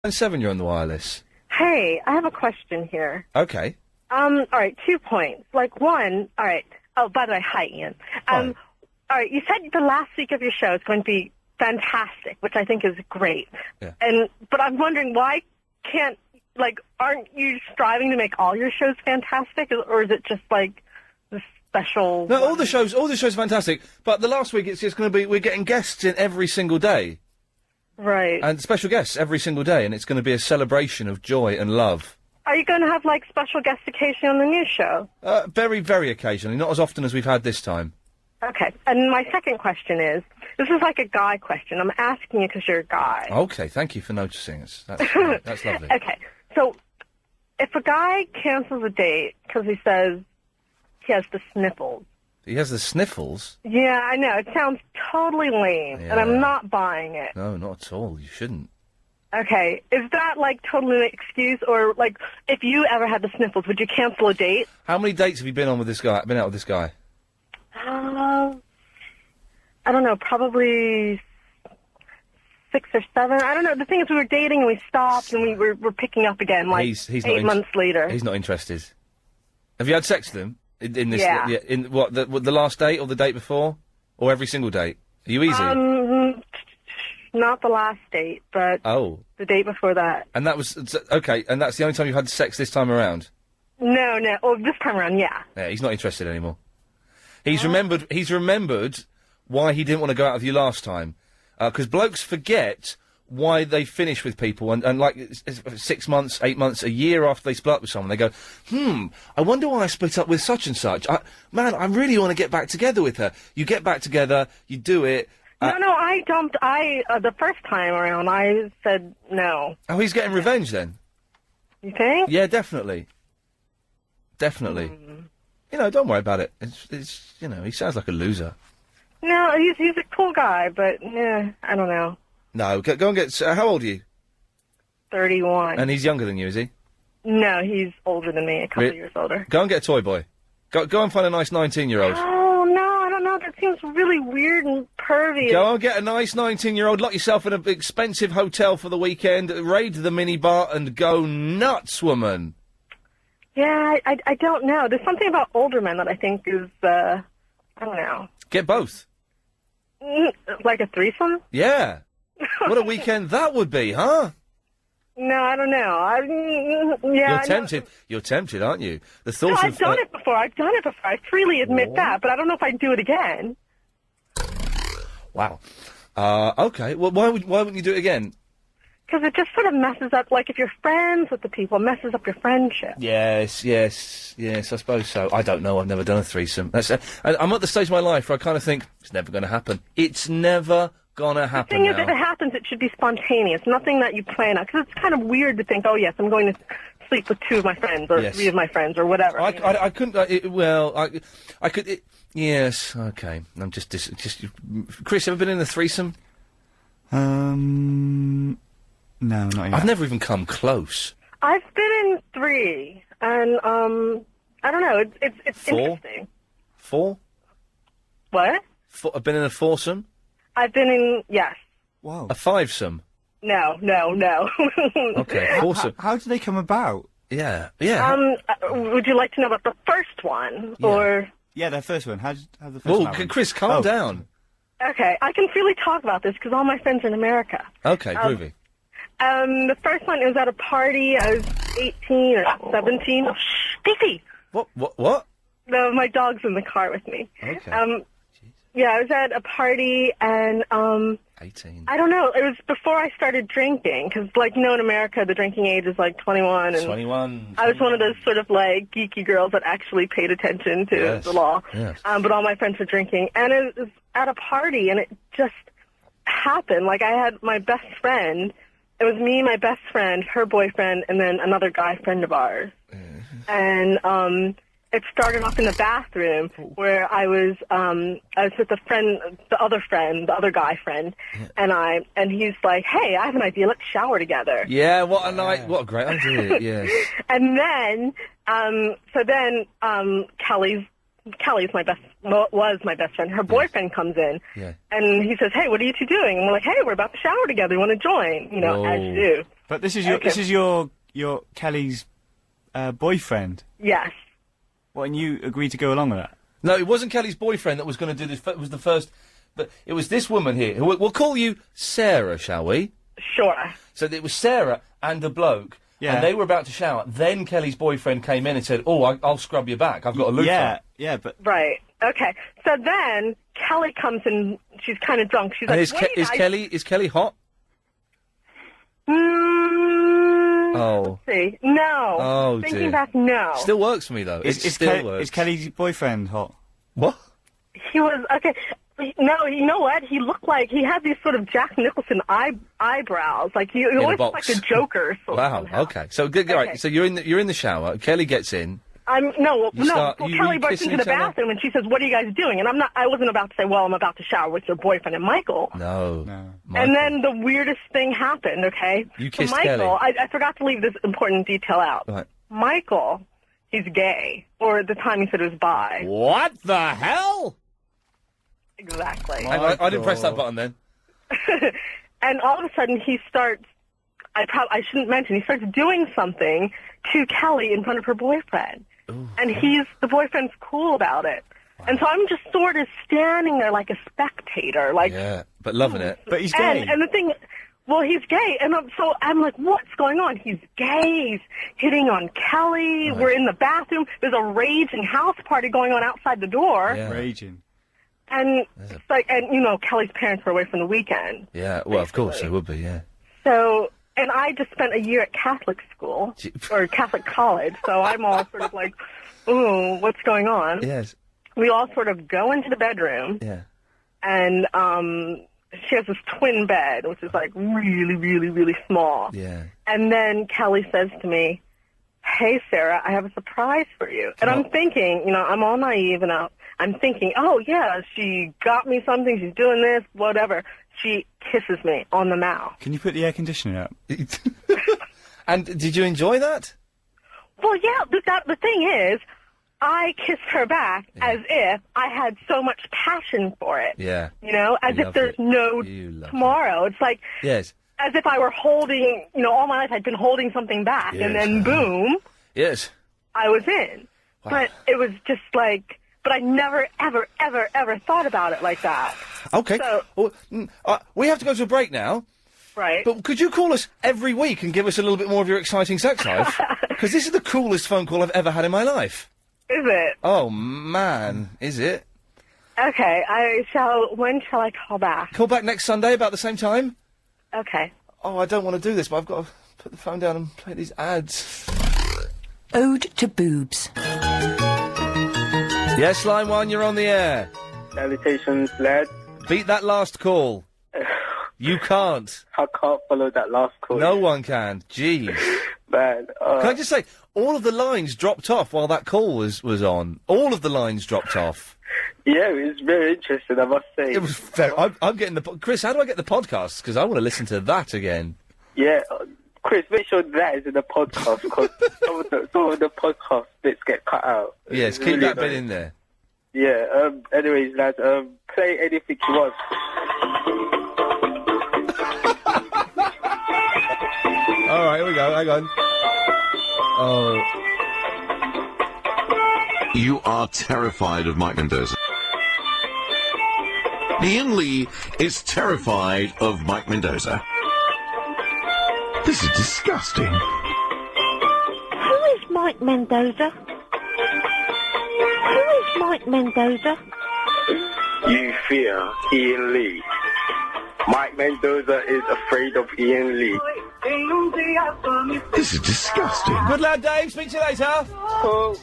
And 7, you're on the wireless. Hey, I have a question here. Okay. All right, 2 points. Like, one, all right. Oh, by the way, hi, Ian. Hi. All right, you said the last week of your show is going to be fantastic, which I think is great. Yeah. But I'm wondering why aren't you striving to make all your shows fantastic, or is it just like the special? No, all the shows are fantastic. But the last week, it's just going to be we're getting guests in every single day, right? And special guests every single day, and it's going to be a celebration of joy and love. Are you going to have like special guests occasionally on the new show? Very, very occasionally, not as often as we've had this time. Okay. And my second question is, this is like a guy question. I'm asking you because you're a guy. Okay, thank you for noticing us. That's lovely. Okay. So, if a guy cancels a date because he says he has the sniffles. He has the sniffles? Yeah, I know. It sounds totally lame, and I'm not buying it. No, not at all. You shouldn't. Okay. Is that, like, totally an excuse? Or, like, if you ever had the sniffles, would you cancel a date? How many dates have you been on with this guy? Been out with this guy? I don't know. Probably 6 or 7. I don't know. The thing is, we were dating and we stopped and we're picking up again, like, he's 8 months later. He's not interested. Have you had sex with him? In this? Yeah. In what, the last date or the date before? Or every single date? Are you easy? Not the last date, but the date before that. And that was, okay, and that's the only time you've had sex this time around? No. Oh, this time around, yeah. Yeah, he's not interested anymore. He's remembered why he didn't want to go out with you last time. Because blokes forget why they finish with people, and like 6 months, 8 months, a year after they split up with someone, they go, I wonder why I split up with such and such. I really want to get back together with her. You get back together, you do it. No, I dumped. The first time around, I said no. Oh, he's getting revenge then? You think? Yeah, definitely. Definitely. You know, don't worry about it. It's you know, he sounds like a loser. No, he's a cool guy, but I don't know. No, go and get. How old are you? 31. And he's younger than you, is he? No, he's older than me, a couple of years older. Go and get a toy boy. Go and find a nice 19-year-old. Oh no, I don't know. That seems really weird and pervy. Go and get a nice 19-year-old. Lock yourself in an expensive hotel for the weekend. Raid the minibar and go nuts, woman. Yeah, I don't know. There's something about older men that I think is I don't know. Get both. Like a threesome? Yeah. What a weekend that would be, huh? No, I don't know. You're tempted. You're tempted, aren't you? The thought of... I've done it before. I freely admit that, but I don't know if I'd do it again. Wow. Okay. Well, why wouldn't you do it again? Because it just sort of messes up, like, if you're friends with the people, it messes up your friendship. Yes, I suppose so. I don't know, I've never done a threesome. I'm at the stage of my life where I kind of think, it's never going to happen. It's never going to happen. The thing is, if it happens, it should be spontaneous, nothing that you plan out. Because it's kind of weird to think, oh, yes, I'm going to sleep with 2 of my friends, or 3 of my friends, or whatever. I couldn't, I could, yes, okay. I'm just, Chris, ever been in a threesome? No, not yet. I've never even come close. I've been in 3, and, I don't know, it's 4? interesting. 4? What? I've been in a foursome? I've been in, yes. Wow. A fivesome? No. Okay, foursome. How did they come about? Yeah. Would you like to know about the first one, or? Yeah, the first one. How the first one? Whoa, Chris, calm down. Okay, I can freely talk about this because all my friends are in America. Okay, groovy. The first one, it was at a party. I was 18 or 17. Oh, shh, Beefy! What? No, my dog's in the car with me. Okay. Yeah, I was at a party, and, 18. I don't know, it was before I started drinking, because, like, you know, in America, the drinking age is, like, 21, and 21. I was one of those sort of, like, geeky girls that actually paid attention to the law. Yes. But all my friends were drinking, and it was at a party, and it just happened. Like, I had my best friend. It was me, my best friend, her boyfriend, and then another guy friend of ours. And, it started off in the bathroom where I was with the other guy friend, and he's like, hey, I have an idea, let's shower together. Yeah, what a night, what a great idea, yes. And then, Kelly's was my best friend. Her boyfriend comes in, and he says, hey, what are you two doing? And we're like, hey, we're about to shower together. You want to join? You know, as you do. But this is your Kelly's boyfriend. Yes. What, and you agreed to go along with that? No, it wasn't Kelly's boyfriend that was going to do this. It was the first, but it was this woman here. We'll call you Sarah, shall we? Sure. So it was Sarah and a bloke. Yeah. And they were about to shower. Then Kelly's boyfriend came in and said, "Oh, I'll scrub your back. I've got a loofah." Yeah, but Right. Okay. So then Kelly comes in. She's kind of drunk. She's And like, is Kelly hot? Oh. Let's see. No. Oh, Thinking dear. back, no. Still works for me though. It still works. Is Kelly's boyfriend hot? What? He was okay. No, you know what? He looked like he had these sort of Jack Nicholson eyebrows. Like he always looked like a Joker. Wow. Somehow. Okay. So good. Okay. Right. So you're in the shower. Kelly gets in. No. start- Well, you Kelly bursts kissing into the each other? bathroom and she says, "What are you guys doing?" And I wasn't about to say, "Well, I'm about to shower with your boyfriend and Michael." No. And then the weirdest thing happened. Okay. You kissed so Michael, Kelly. I forgot to leave this important detail out. Right. Michael, he's gay, or at the time he said he was bi. What the hell? Exactly. I didn't press that button then. And all of a sudden he starts. I shouldn't mention. He starts doing something to Kelly in front of her boyfriend, and the boyfriend's cool about it. Wow. And so I'm just sort of standing there like a spectator, like Yeah, but loving it. But he's gay. And the thing, well, he's gay, and so I'm like, what's going on? He's gay. He's hitting on Kelly. Right. We're in the bathroom. There's a raging house party going on outside the door. Yeah. Raging. And it's like, and Kelly's parents were away from the weekend. Yeah. Well, of course they would be. Yeah. So, and I just spent a year at Catholic school or Catholic college, so I'm all sort of like, ooh, what's going on? Yes. We all sort of go into the bedroom. Yeah. And she has this twin bed, which is like really, really, really small. Yeah. And then Kelly says to me, "Hey, Sarah, I have a surprise for you." And I'm thinking, I'm all naive, and I'm thinking, oh, yeah, she got me something, she's doing this, whatever. She kisses me on the mouth. Can you put the air conditioner up? And did you enjoy that? Well, yeah, the thing is, I kissed her back as if I had so much passion for it. Yeah. As You if loved there's it. no You loved tomorrow. It's like, Yes. as if I were holding, all my life I'd been holding something back, Yes. and then boom, Yes. I was in. Wow. But it was just like, but I never, ever, ever, ever thought about it like that. Okay. So- Well, we have to go to a break now. Right. But could you call us every week and give us a little bit more of your exciting sex life? Because this is the coolest phone call I've ever had in my life. Is it? Oh, man. Is it? Okay, when shall I call back? Call back next Sunday about the same time? Okay. Oh, I don't want to do this, but I've got to put the phone down and play these ads. Ode to boobs. Yes, line 1, you're on the air. Salutations, lad. Beat that last call. You can't. I can't follow that last call. No one can. Jeez. Man. Can I just say, all of the lines dropped off while that call was on. All of the lines dropped off. Yeah, it was very interesting, I must say. It was very... I'm getting the... Chris, how do I get the podcasts? Because I want to listen to that again. Yeah, Chris, make sure that is in the podcast, because some of the podcast bits get cut out. Yes, It's keep really that bit annoying. in there. Yeah, anyways, lads, play anything you want. All right, here we go. Hang on. Oh. You are terrified of Mike Mendoza. Iain Lee is terrified of Mike Mendoza. This is disgusting. Who is Mike Mendoza? Who is Mike Mendoza? You fear Iain Lee. Mike Mendoza is afraid of Iain Lee. This is disgusting. Good lad, Dave. Speak to you later. Oh.